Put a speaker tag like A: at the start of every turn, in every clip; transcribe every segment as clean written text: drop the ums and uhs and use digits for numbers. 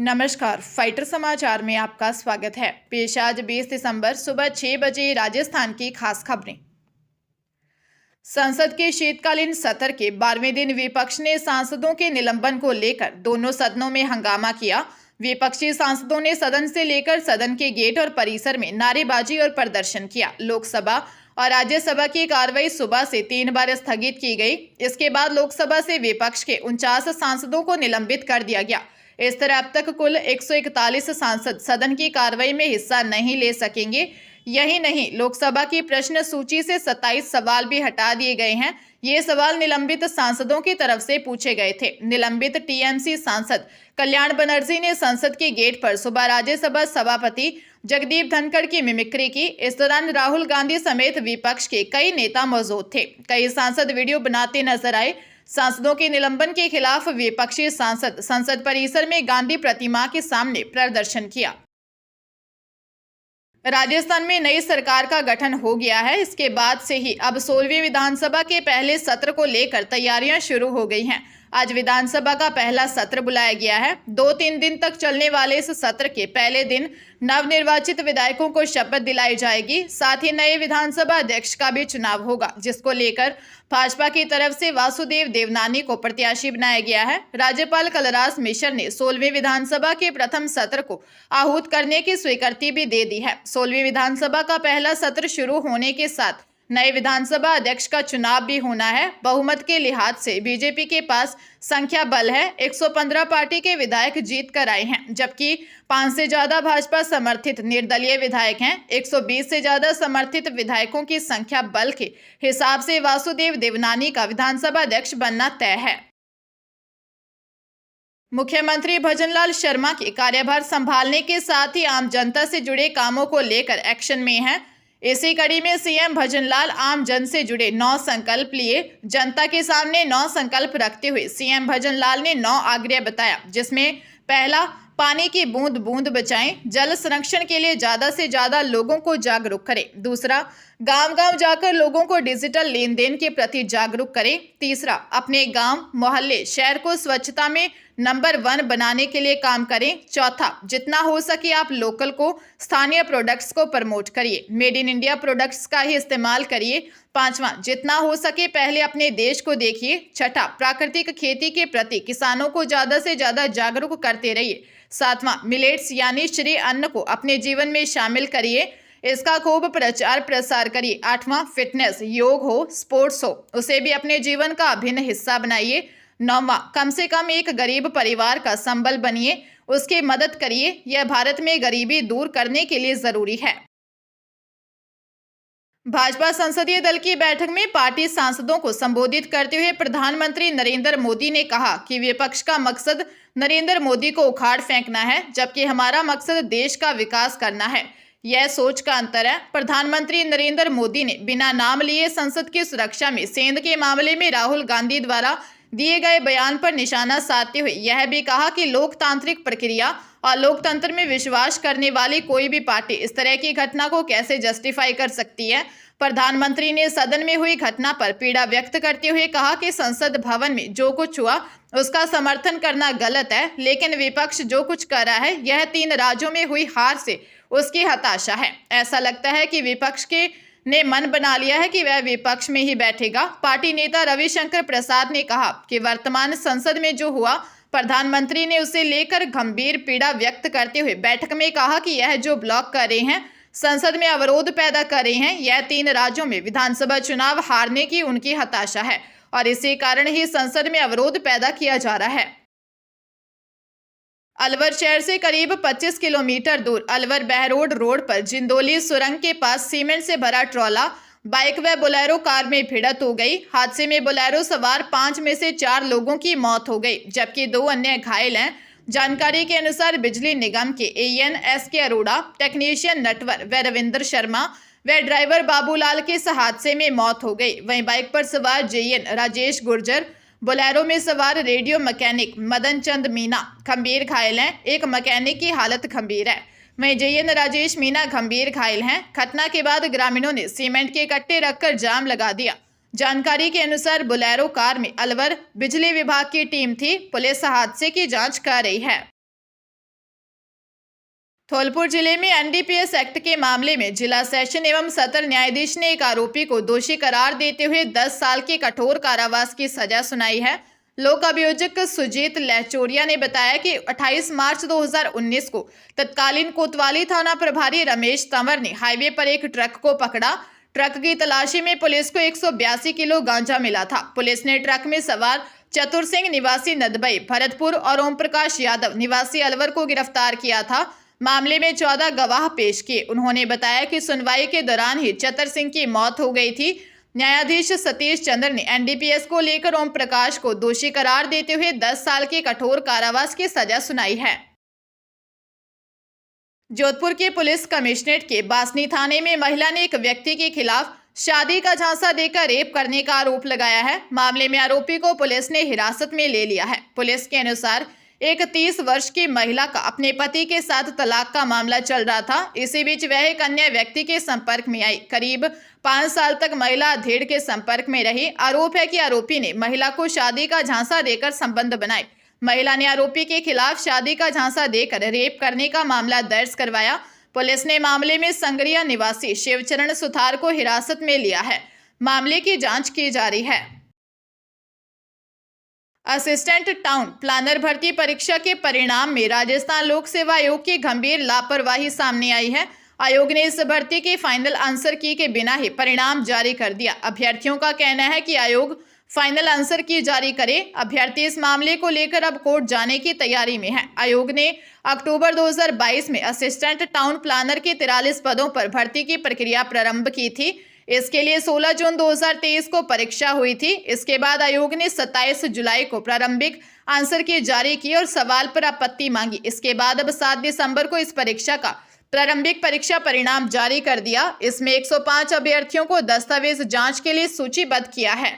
A: नमस्कार, फाइटर समाचार में आपका स्वागत है। पेश आज 20 दिसंबर सुबह 6 बजे राजस्थान की खास खबरें। संसद के शीतकालीन सत्र के 12वें दिन विपक्ष ने सांसदों के निलंबन को लेकर दोनों सदनों में हंगामा किया। विपक्षी सांसदों ने सदन से लेकर सदन के गेट और परिसर में नारेबाजी और प्रदर्शन किया। लोकसभा और राज्यसभा की कार्रवाई सुबह से 3 बार स्थगित की गई। इसके बाद लोकसभा से विपक्ष के 49 सांसदों को निलंबित कर दिया गया। इस तरह अब तक कुल 141 सांसद सदन की कार्रवाई में हिस्सा नहीं ले सकेंगे। यही नहीं, लोकसभा की प्रश्न सूची से 27 सवाल भी हटा दिए गए हैं। ये सवाल निलंबित सांसदों की तरफ से पूछे गए थे। निलंबित टीएमसी सांसद कल्याण बनर्जी ने संसद के गेट पर सुबह राज्यसभा सभापति जगदीप धनखड़ की मिमिक्री की। इस दौरान राहुल गांधी समेत विपक्ष के कई नेता मौजूद थे। कई सांसद वीडियो बनाते नजर आए। सांसदों के निलंबन के खिलाफ विपक्षी सांसद संसद परिसर में गांधी प्रतिमा के सामने प्रदर्शन किया। राजस्थान में नई सरकार का गठन हो गया है। इसके बाद से ही अब 16वीं विधानसभा के पहले सत्र को लेकर तैयारियां शुरू हो गई हैं। आज विधानसभा का पहला सत्र बुलाया गया है। 2-3 दिन तक चलने वाले इस सत्र के पहले दिन नवनिर्वाचित विधायकों को शपथ दिलाई जाएगी। साथ ही नए विधानसभा अध्यक्ष का भी चुनाव होगा, जिसको लेकर भाजपा की तरफ से वासुदेव देवनानी को प्रत्याशी बनाया गया है। राज्यपाल कलराज मिश्र ने 16वीं विधानसभा के प्रथम सत्र को आहूत करने की स्वीकृति भी दे दी है। 16वीं विधानसभा का पहला सत्र शुरू होने के साथ नए विधानसभा अध्यक्ष का चुनाव भी होना है। बहुमत के लिहाज से बीजेपी के पास संख्या बल है। 115 पार्टी के विधायक जीत कर आए हैं, जबकि 5 से ज्यादा भाजपा समर्थित निर्दलीय विधायक हैं। 120 से ज्यादा समर्थित विधायकों की संख्या बल के हिसाब से वासुदेव देवनानी का विधानसभा अध्यक्ष बनना तय है। मुख्यमंत्री भजनलाल शर्मा के कार्यभार संभालने के साथ ही आम जनता से जुड़े कामों को लेकर एक्शन में है। इसी कड़ी में सीएम भजनलाल आम जन से जुड़े 9 संकल्प लिए। जनता के सामने 9 संकल्प रखते हुए सीएम भजनलाल ने 9 आग्रह बताया, जिसमें पहला, पानी की बूंद बूंद बचाएं। जल संरक्षण के लिए ज्यादा से ज्यादा लोगों को जागरूक करें। दूसरा, गांव-गांव जाकर लोगों को डिजिटल लेन देन के प्रति जागरूक करें। तीसरा, अपने गांव, मोहल्ले, शहर को स्वच्छता में नंबर 1 बनाने के लिए काम करें। चौथा, जितना हो सके आप लोकल को, स्थानीय प्रोडक्ट्स को प्रमोट करिए। मेड इन इंडिया प्रोडक्ट्स का ही इस्तेमाल करिए। पांचवा, जितना हो सके पहले अपने देश को देखिए। छठा, प्राकृतिक खेती के प्रति किसानों को ज्यादा से ज्यादा जागरूक करते रहिए। सातवां, मिलेट्स यानी श्री अन्न को अपने जीवन में शामिल करिए। इसका खूब प्रचार प्रसार करिए। आठवां, फिटनेस, योग हो, स्पोर्ट्स हो, उसे भी अपने जीवन का अभिन्न हिस्सा बनाइए। नौवां, कम से कम एक गरीब परिवार का संबल बनिए, उसकी मदद करिए। यह भारत में गरीबी दूर करने के लिए जरूरी है। भाजपा संसदीय दल की बैठक में पार्टी सांसदों को संबोधित करते हुए प्रधानमंत्री नरेंद्र मोदी ने कहा कि विपक्ष का मकसद नरेंद्र मोदी को उखाड़ फेंकना है, जबकि हमारा मकसद देश का विकास करना है। यह सोच का अंतर है। प्रधानमंत्री नरेंद्र मोदी ने बिना नाम लिए संसद की सुरक्षा में सेंध के मामले में राहुल गांधी द्वारा दिए गए बयान पर निशाना साधते हुए यह भी कहा कि लोकतांत्रिक प्रक्रिया और लोकतंत्र में विश्वास करने वाली कोई भी पार्टी इस तरह की घटना को कैसे जस्टिफाई कर सकती है। प्रधानमंत्री ने सदन में हुई घटना पर पीड़ा व्यक्त करते हुए कहा कि संसद भवन में जो कुछ हुआ उसका समर्थन करना गलत है, लेकिन विपक्ष जो कुछ कर रहा है यह 3 राज्यों में हुई हार से उसकी हताशा है। ऐसा लगता है कि विपक्ष के ने मन बना लिया है कि वह विपक्ष में ही बैठेगा। पार्टी नेता रविशंकर प्रसाद ने कहा कि वर्तमान संसद में जो हुआ, प्रधानमंत्री ने उसे लेकर गंभीर पीड़ा व्यक्त करते हुए बैठक में कहा कि यह जो ब्लॉक कर रहे हैं, संसद में अवरोध पैदा कर रहे हैं, यह 3 राज्यों में विधानसभा चुनाव हारने की उनकी हताशा है और इसी कारण ही संसद में अवरोध पैदा किया जा रहा है। अलवर शहर से करीब 25 किलोमीटर दूर अलवर बहरोड रोड पर जिंदोली सुरंग के पास सीमेंट से भरा ट्रॉला बाइक व बोलेरो कार में भिड़ंत हो गई। हादसे में बोलेरो सवार 5 में से 4 लोगों की मौत हो गई, जबकि 2 अन्य घायल हैं। जानकारी के अनुसार बिजली निगम के AN SK Arora, technician Natwar व रविंद्र शर्मा व ड्राइवर बाबूलाल की इस हादसे में मौत हो गई। वहीं बाइक पर सवार JN राजेश गुर्जर, बोलेरो में सवार रेडियो मैकेनिक मदन चंद मीना गंभीर घायल हैं। एक मैकेनिक की हालत गंभीर है, वहीं JN राजेश मीना गंभीर घायल हैं। घटना के बाद ग्रामीणों ने सीमेंट के कट्टे रखकर जाम लगा दिया। जानकारी के अनुसार बोलेरो कार में अलवर बिजली विभाग की टीम थी। पुलिस हादसे की जांच कर रही है। धौलपुर जिले में एनडीपीएस एक्ट के मामले में जिला सेशन एवं सत्र न्यायाधीश ने एक आरोपी को दोषी करार देते हुए 10 साल के कठोर कारावास की सजा सुनाई है। लोक अभियोजक सुजीत लहचोरिया ने बताया कि 28 मार्च 2019 को तत्कालीन कोतवाली थाना प्रभारी रमेश तंवर ने हाईवे पर एक ट्रक को पकड़ा। ट्रक की तलाशी में पुलिस को 182 किलो गांजा मिला था। पुलिस ने ट्रक में सवार चतुर सिंह निवासी नदबई भरतपुर और ओम प्रकाश यादव निवासी अलवर को गिरफ्तार किया था। मामले में 14 गवाह पेश किए। उन्होंने बताया कि सुनवाई के दौरान ही चतर सिंह की मौत हो गई थी। न्यायाधीश सतीश चंद्र ने एनडीपीएस को लेकर ओम प्रकाश को दोषी करार देते हुए 10 साल के कठोर कारावास की सजा सुनाई है। जोधपुर के पुलिस कमिश्नरेट के बासनी थाने में महिला ने एक व्यक्ति के खिलाफ शादी का झांसा देकर रेप करने का आरोप लगाया है। मामले में आरोपी को पुलिस ने हिरासत में ले लिया है। पुलिस के अनुसार एक 30 वर्ष की महिला का अपने पति के साथ तलाक का मामला चल रहा था। इसी बीच वह एक अन्य व्यक्ति के संपर्क में आई। करीब 5 साल तक महिला अधेड़ के संपर्क में रही। आरोप है कि आरोपी ने महिला को शादी का झांसा देकर संबंध बनाए। महिला ने आरोपी के खिलाफ शादी का झांसा देकर रेप करने का मामला दर्ज करवाया। पुलिस ने मामले में संगरिया निवासी शिवचरण सुथार को हिरासत में लिया है। मामले की जांच की जा रही है। असिस्टेंट टाउन प्लानर भर्ती परीक्षा के परिणाम में राजस्थान लोक सेवा आयोग की गंभीर लापरवाही सामने आई है। आयोग ने इस भर्ती के फाइनल आंसर की के बिना ही परिणाम जारी कर दिया। अभ्यर्थियों का कहना है कि आयोग फाइनल आंसर की जारी करे। अभ्यर्थी इस मामले को लेकर अब कोर्ट जाने की तैयारी में है। आयोग ने अक्टूबर 2022 में असिस्टेंट टाउन प्लानर के 43 पदों पर भर्ती की प्रक्रिया प्रारंभ की थी। इसके लिए 16 जून 2023 को परीक्षा हुई थी। इसके बाद आयोग ने 27 जुलाई को प्रारंभिक आंसर की जारी की और सवाल पर आपत्ति मांगी। इसके बाद अब 7 दिसंबर को इस परीक्षा का प्रारंभिक परीक्षा परिणाम जारी कर दिया। इसमें 105 अभ्यर्थियों को दस्तावेज जांच के लिए सूचीबद्ध किया है।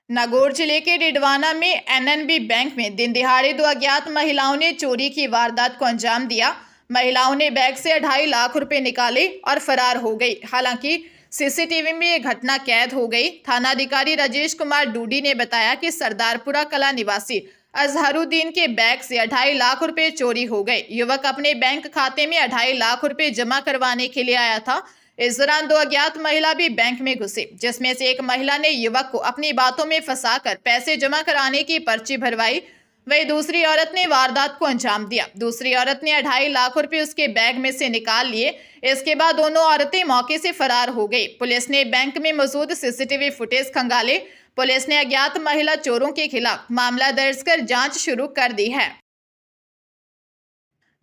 A: नागौर जिले के डिडवाना में एनएनबी बैंक में दिन दिहाड़े 2 अज्ञात महिलाओं ने चोरी की वारदात को अंजाम दिया। महिलाओं ने बैग से 2.5 लाख रुपए निकाले और फरार हो गई। हालांकि सीसीटीवी में ये घटना कैद हो गई। थानाधिकारी राजेश कुमार डूडी ने बताया कि सरदारपुरा कला निवासी अजहरुद्दीन के बैग से 2.5 लाख रुपए चोरी हो गए। युवक अपने बैंक खाते में 2.5 लाख रुपए जमा करवाने के लिए आया था। इस दौरान 2 अज्ञात महिला भी बैंक में घुसे, जिसमें से एक महिला ने युवक को अपनी बातों में फंसाकर पैसे जमा कराने की पर्ची भरवाई। वही दूसरी औरत ने वारदात को अंजाम दिया। दूसरी औरत ने 2.5 लाख रुपए उसके बैग में से निकाल लिए। इसके बाद दोनों औरतें मौके से फरार हो गई। पुलिस ने बैंक में मौजूद सीसीटीवी फुटेज खंगाले। पुलिस ने अज्ञात महिला चोरों के खिलाफ मामला दर्ज कर जांच शुरू कर दी है।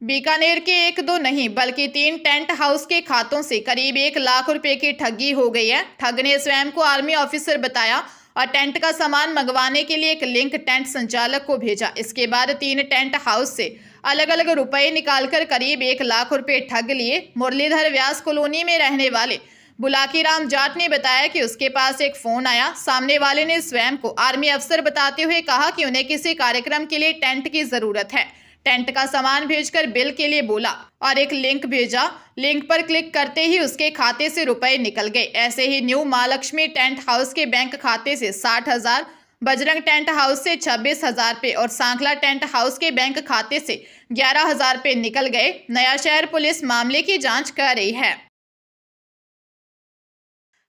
A: बीकानेर के 1-2 नहीं बल्कि 3 टेंट हाउस के खातों से करीब 1 लाख रुपए की ठगी हो गई है। ठग ने स्वयं को आर्मी ऑफिसर बताया और टेंट का सामान मंगवाने के लिए एक लिंक टेंट संचालक को भेजा। इसके बाद 3 टेंट हाउस से अलग अलग रुपए निकालकर करीब 1 लाख रुपए ठग लिए। मुरलीधर व्यास कॉलोनी में रहने वाले बुलाकी राम जाट ने बताया कि उसके पास एक फोन आया। सामने वाले ने स्वयं को आर्मी अफसर बताते हुए कहा कि उन्हें किसी कार्यक्रम के लिए टेंट की जरूरत है। टेंट का सामान भेजकर बिल के लिए बोला और एक लिंक भेजा। लिंक पर क्लिक करते ही उसके खाते से रुपए निकल गए। ऐसे ही न्यू महालक्ष्मी टेंट हाउस के बैंक खाते से 60,000, बजरंग टेंट हाउस से 26,000 रुपए और सांखला टेंट हाउस के बैंक खाते से 11,000 रुपए निकल गए। नया शहर पुलिस मामले की जांच कर रही है।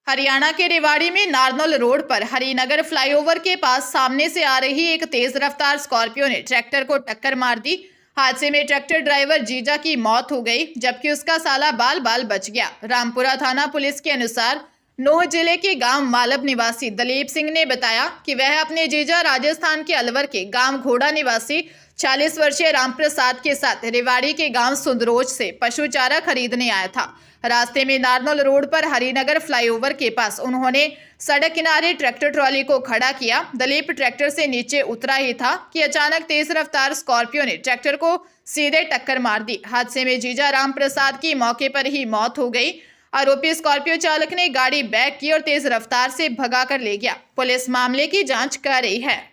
A: हरियाणा के रेवाड़ी में नारनौल रोड पर हरिनगर फ्लाईओवर के पास सामने से आ रही एक तेज रफ्तार स्कॉर्पियो ने ट्रैक्टर को टक्कर मार दी। हादसे में ट्रैक्टर ड्राइवर जीजा की मौत हो गई, जबकि उसका साला बाल बाल बच गया। रामपुरा थाना पुलिस के अनुसार नोह जिले के गांव मालब निवासी दलीप सिंह ने बताया कि वह अपने जीजा राजस्थान के अलवर के गांव घोड़ा निवासी 40 वर्षीय रामप्रसाद के साथ रेवाड़ी के गांव सुंदरोज से पशु चारा खरीदने आया था। रास्ते में नारनौल रोड पर हरिनगर फ्लाईओवर के पास उन्होंने सड़क किनारे ट्रैक्टर ट्रॉली को खड़ा किया। दलीप ट्रैक्टर से नीचे उतरा ही था कि अचानक तेज रफ्तार स्कॉर्पियो ने ट्रैक्टर को सीधे टक्कर मार दी। हादसे में जीजा रामप्रसाद की मौके पर ही मौत हो गई। आरोपी स्कॉर्पियो चालक ने गाड़ी बैक की और तेज रफ्तार से भगाकर ले गया। पुलिस मामले की जांच कर रही है।